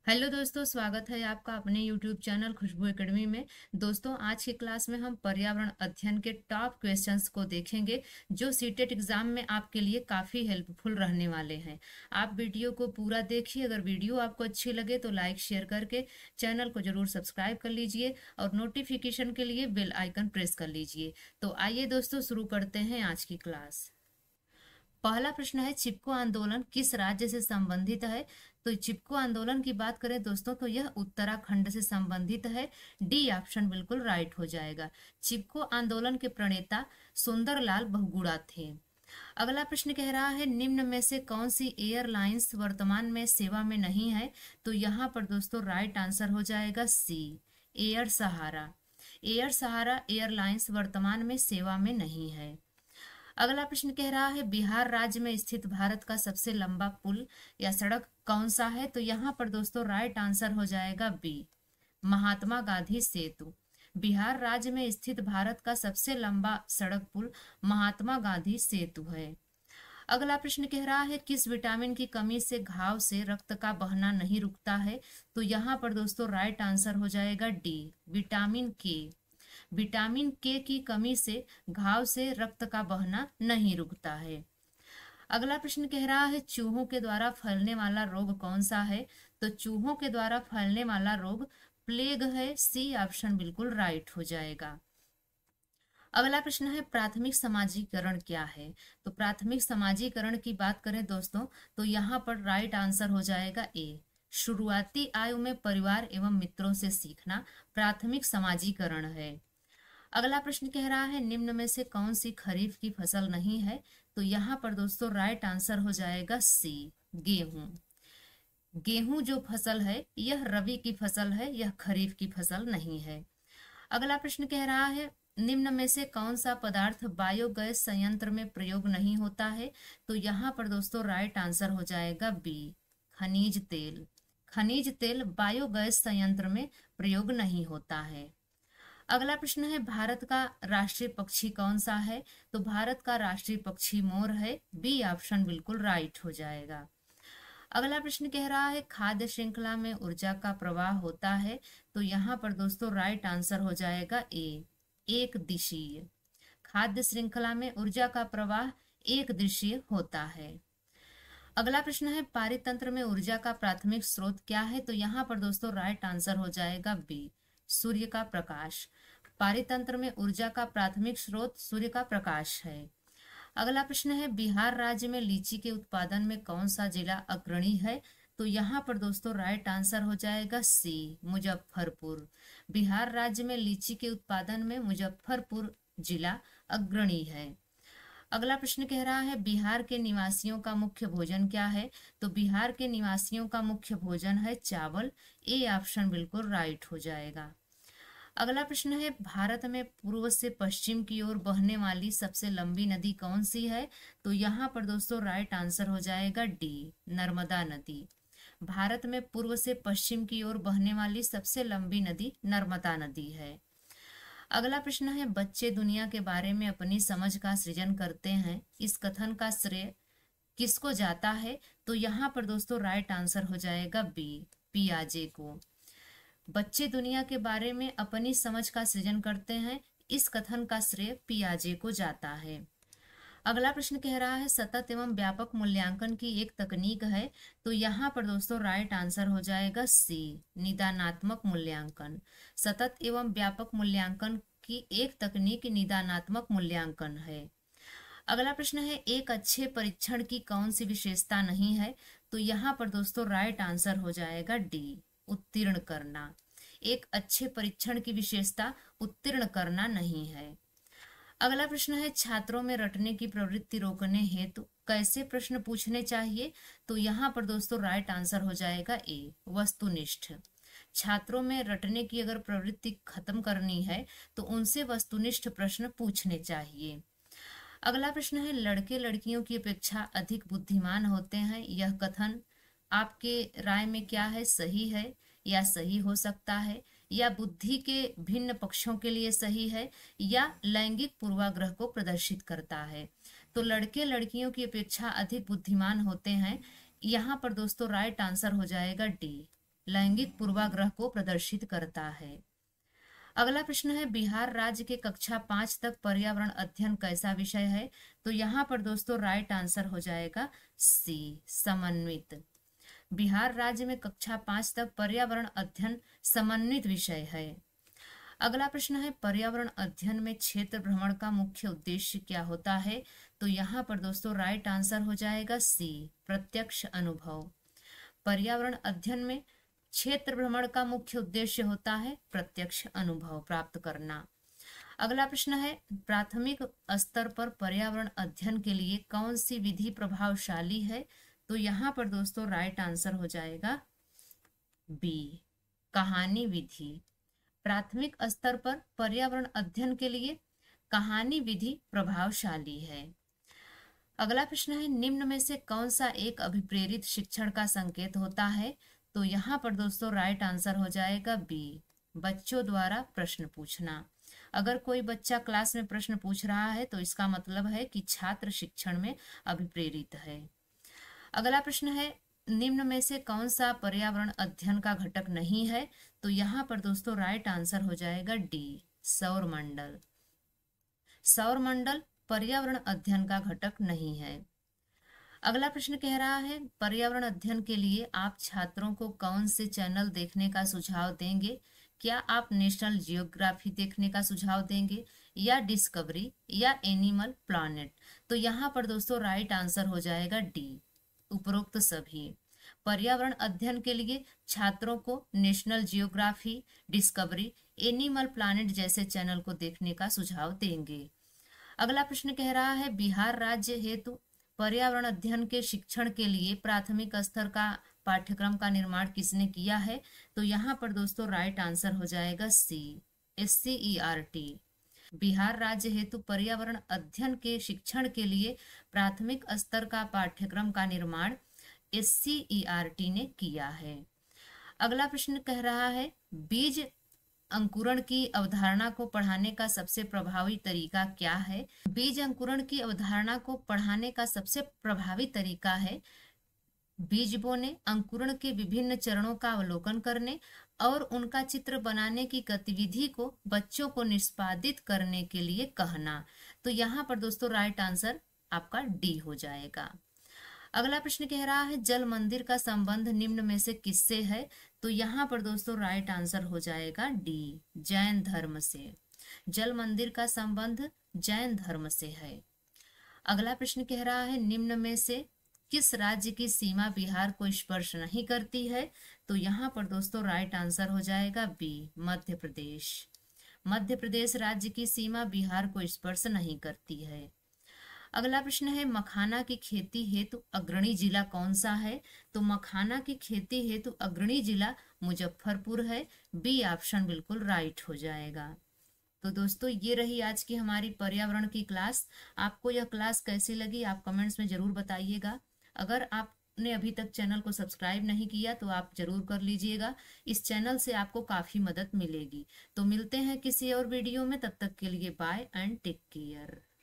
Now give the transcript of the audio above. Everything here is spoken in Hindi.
हेलो दोस्तों, स्वागत है आपका अपने यूट्यूब चैनल खुशबू एकेडमी में। दोस्तों, आज की क्लास में हम पर्यावरण अध्ययन के टॉप क्वेश्चंस को देखेंगे जो सीटेट एग्जाम में आपके लिए काफ़ी हेल्पफुल रहने वाले हैं। आप वीडियो को पूरा देखिए। अगर वीडियो आपको अच्छी लगे तो लाइक शेयर करके चैनल को जरूर सब्सक्राइब कर लीजिए और नोटिफिकेशन के लिए बेल आइकन प्रेस कर लीजिए। तो आइए दोस्तों, शुरू करते हैं आज की क्लास। पहला प्रश्न है, चिपको आंदोलन किस राज्य से संबंधित है? तो चिपको आंदोलन की बात करें दोस्तों तो यह उत्तराखंड से संबंधित है। डी ऑप्शन बिल्कुल राइट हो जाएगा। चिपको आंदोलन के प्रणेता सुंदरलाल बहुगुणा थे। अगला प्रश्न कह रहा है, निम्न में से कौन सी एयरलाइंस वर्तमान में सेवा में नहीं है? तो यहाँ पर दोस्तों राइट आंसर हो जाएगा सी, एयर सहारा। एयर सहारा एयरलाइंस वर्तमान में सेवा में नहीं है। अगला प्रश्न कह रहा है, बिहार राज्य में स्थित भारत का सबसे लंबा पुल या सड़क कौन सा है? तो यहाँ पर दोस्तों राइट आंसर हो जाएगा बी, महात्मा गांधी सेतु। बिहार राज्य में स्थित भारत का सबसे लंबा सड़क पुल महात्मा गांधी सेतु है। अगला प्रश्न कह रहा है, किस विटामिन की कमी से घाव से रक्त का बहना नहीं रुकता है? तो यहाँ पर दोस्तों राइट आंसर हो जाएगा डी, विटामिन के। विटामिन के की कमी से घाव से रक्त का बहना नहीं रुकता है। अगला प्रश्न कह रहा है, चूहों के द्वारा फैलने वाला रोग कौन सा है? तो चूहों के द्वारा फैलने वाला रोग प्लेग है। सी ऑप्शन बिल्कुल राइट हो जाएगा। अगला प्रश्न है, प्राथमिक समाजीकरण क्या है? तो प्राथमिक समाजीकरण की बात करें दोस्तों तो यहाँ पर राइट आंसर हो जाएगा ए, शुरुआती आयु में परिवार एवं मित्रों से सीखना प्राथमिक समाजीकरण है। अगला प्रश्न कह रहा है, निम्न में से कौन सी खरीफ की फसल नहीं है? तो यहाँ पर दोस्तों राइट आंसर हो जाएगा सी, गेहूं। गेहूं जो फसल है यह रबी की फसल है, यह खरीफ की फसल नहीं है। अगला प्रश्न कह रहा है, निम्न में से कौन सा पदार्थ बायोगैस संयंत्र में प्रयोग नहीं होता है? तो यहाँ पर दोस्तों राइट आंसर हो जाएगा बी, खनिज तेल। खनिज तेल बायोगैस संयंत्र में प्रयोग नहीं होता है। अगला प्रश्न है, भारत का राष्ट्रीय पक्षी कौन सा है? तो भारत का राष्ट्रीय पक्षी मोर है। बी ऑप्शन बिल्कुल राइट हो जाएगा। अगला प्रश्न कह रहा है, खाद्य श्रृंखला में ऊर्जा का प्रवाह होता है? तो यहाँ पर दोस्तों राइट आंसर हो जाएगा ए, एक दिशीय। खाद्य श्रृंखला में ऊर्जा का प्रवाह एक दिशीय होता है। अगला प्रश्न है, पारितंत्र में ऊर्जा का प्राथमिक स्रोत क्या है? तो यहाँ पर दोस्तों राइट आंसर हो जाएगा बी, सूर्य का प्रकाश। पारितंत्र में ऊर्जा का प्राथमिक स्रोत सूर्य का प्रकाश है। अगला प्रश्न है, बिहार राज्य में लीची के उत्पादन में कौन सा जिला अग्रणी है? तो यहाँ पर दोस्तों राइट आंसर हो जाएगा सी, मुजफ्फरपुर। बिहार राज्य में लीची के उत्पादन में मुजफ्फरपुर जिला अग्रणी है। अगला प्रश्न कह रहा है, बिहार के निवासियों का मुख्य भोजन क्या है? तो बिहार के निवासियों का मुख्य भोजन है चावल। ए ऑप्शन बिल्कुल राइट हो जाएगा। अगला प्रश्न है, भारत में पूर्व से पश्चिम की ओर बहने वाली सबसे लंबी नदी कौन सी है? तो यहाँ पर दोस्तों राइट आंसर हो जाएगा डी, नर्मदा नदी। भारत में पूर्व से पश्चिम की ओर बहने वाली सबसे लंबी नदी नर्मदा नदी है। अगला प्रश्न है, बच्चे दुनिया के बारे में अपनी समझ का सृजन करते हैं, इस कथन का श्रेय किसको जाता है? तो यहाँ पर दोस्तों राइट आंसर हो जाएगा बी, पियाजे को। बच्चे दुनिया के बारे में अपनी समझ का सृजन करते हैं, इस कथन का श्रेय पियाजे को जाता है। अगला प्रश्न कह रहा है, सतत एवं व्यापक मूल्यांकन की एक तकनीक है? तो यहाँ पर दोस्तों राइट आंसर हो जाएगा सी, निदानात्मक मूल्यांकन। सतत एवं व्यापक मूल्यांकन की एक तकनीक निदानात्मक मूल्यांकन है। अगला प्रश्न है, एक अच्छे परीक्षण की कौन सी विशेषता नहीं है? तो यहाँ पर दोस्तों राइट आंसर हो जाएगा डी, उत्तीर्ण करना। एक अच्छे परीक्षण की विशेषता उत्तीर्ण करना नहीं है। अगला प्रश्न है, छात्रों में रटने की प्रवृत्ति रोकने हेतु कैसे प्रश्न पूछने चाहिए? तो यहाँ पर दोस्तों राइट आंसर हो जाएगा ए, वस्तुनिष्ठ। छात्रों में रटने की अगर प्रवृत्ति खत्म करनी है तो उनसे वस्तुनिष्ठ प्रश्न पूछने चाहिए। अगला प्रश्न है, लड़के लड़कियों की अपेक्षा अधिक बुद्धिमान होते हैं, यह कथन आपके राय में क्या है? सही है या सही हो सकता है, या बुद्धि के भिन्न पक्षों के लिए सही है, या लैंगिक पूर्वाग्रह को प्रदर्शित करता है? तो लड़के लड़कियों की अपेक्षा अधिक बुद्धिमान होते हैं, यहाँ पर दोस्तों राइट आंसर हो जाएगा डी, लैंगिक पूर्वाग्रह को प्रदर्शित करता है। अगला प्रश्न है, बिहार राज्य के कक्षा 5 तक पर्यावरण अध्ययन कैसा विषय है? तो यहाँ पर दोस्तों राइट आंसर हो जाएगा सी, समन्वित। बिहार राज्य में कक्षा 5 तक पर्यावरण अध्ययन समन्वित विषय है। अगला प्रश्न है, पर्यावरण अध्ययन में क्षेत्र भ्रमण का मुख्य उद्देश्य क्या होता है? तो यहाँ पर दोस्तों राइट आंसर हो जाएगा सी, प्रत्यक्ष अनुभव। पर्यावरण अध्ययन में क्षेत्र भ्रमण का मुख्य उद्देश्य होता है प्रत्यक्ष अनुभव प्राप्त करना। अगला प्रश्न है, प्राथमिक स्तर पर पर्यावरण अध्ययन के लिए कौन सी विधि प्रभावशाली है? तो यहाँ पर दोस्तों राइट आंसर हो जाएगा बी, कहानी विधि। प्राथमिक स्तर पर पर्यावरण अध्ययन के लिए कहानी विधि प्रभावशाली है। अगला प्रश्न है, निम्न में से कौन सा एक अभिप्रेरित शिक्षण का संकेत होता है? तो यहाँ पर दोस्तों राइट आंसर हो जाएगा बी, बच्चों द्वारा प्रश्न पूछना। अगर कोई बच्चा क्लास में प्रश्न पूछ रहा है तो इसका मतलब है कि छात्र शिक्षण में अभिप्रेरित है। अगला प्रश्न है, निम्न में से कौन सा पर्यावरण अध्ययन का घटक नहीं है? तो यहाँ पर दोस्तों राइट आंसर हो जाएगा डी, सौर मंडल। सौर मंडल पर्यावरण अध्ययन का घटक नहीं है। अगला प्रश्न कह रहा है, पर्यावरण अध्ययन के लिए आप छात्रों को कौन से चैनल देखने का सुझाव देंगे? क्या आप नेशनल जियोग्राफी देखने का सुझाव देंगे, या डिस्कवरी, या एनिमल प्लैनेट? तो यहाँ पर दोस्तों राइट आंसर हो जाएगा डी, उपरोक्त सभी। पर्यावरण अध्ययन के लिए छात्रों को national geography, discovery, animal planet जैसे चैनल को देखने का सुझाव देंगे। अगला प्रश्न कह रहा है, बिहार राज्य हेतु पर्यावरण अध्ययन के शिक्षण के लिए प्राथमिक स्तर का पाठ्यक्रम का निर्माण किसने किया है? तो यहाँ पर दोस्तों राइट आंसर हो जाएगा सी, SCERT। बिहार राज्य हेतु पर्यावरण अध्ययन के शिक्षण के लिए प्राथमिक स्तर का पाठ्यक्रम का निर्माण SCERT ने किया है। अगला प्रश्न कह रहा है, बीज अंकुरण की अवधारणा को पढ़ाने का सबसे प्रभावी तरीका क्या है? बीज अंकुरण की अवधारणा को पढ़ाने का सबसे प्रभावी तरीका है बीज बोने, अंकुरण के विभिन्न चरणों का अवलोकन करने और उनका चित्र बनाने की गतिविधि को बच्चों को निष्पादित करने के लिए कहना। तो यहाँ पर दोस्तों राइट आंसर आपका डी हो जाएगा। अगला प्रश्न कह रहा है, जल मंदिर का संबंध निम्न में से किससे है? तो यहाँ पर दोस्तों राइट आंसर हो जाएगा डी, जैन धर्म से। जल मंदिर का संबंध जैन धर्म से है। अगला प्रश्न कह रहा है, निम्न में से किस राज्य की सीमा बिहार को स्पर्श नहीं करती है? तो यहाँ पर दोस्तों राइट आंसर हो जाएगा बी, मध्य प्रदेश। मध्य प्रदेश राज्य की सीमा बिहार को स्पर्श नहीं करती है। अगला प्रश्न है, मखाना की खेती हेतु अग्रणी जिला कौन सा है? तो मखाना की खेती हेतु अग्रणी जिला मुजफ्फरपुर है। बी ऑप्शन बिल्कुल राइट हो जाएगा। तो दोस्तों ये रही आज की हमारी पर्यावरण की क्लास। आपको यह क्लास कैसी लगी आप कमेंट्स में जरूर बताइएगा। अगर आपने अभी तक चैनल को सब्सक्राइब नहीं किया तो आप जरूर कर लीजिएगा। इस चैनल से आपको काफी मदद मिलेगी। तो मिलते हैं किसी और वीडियो में, तब तक के लिए बाय एंड टेक केयर।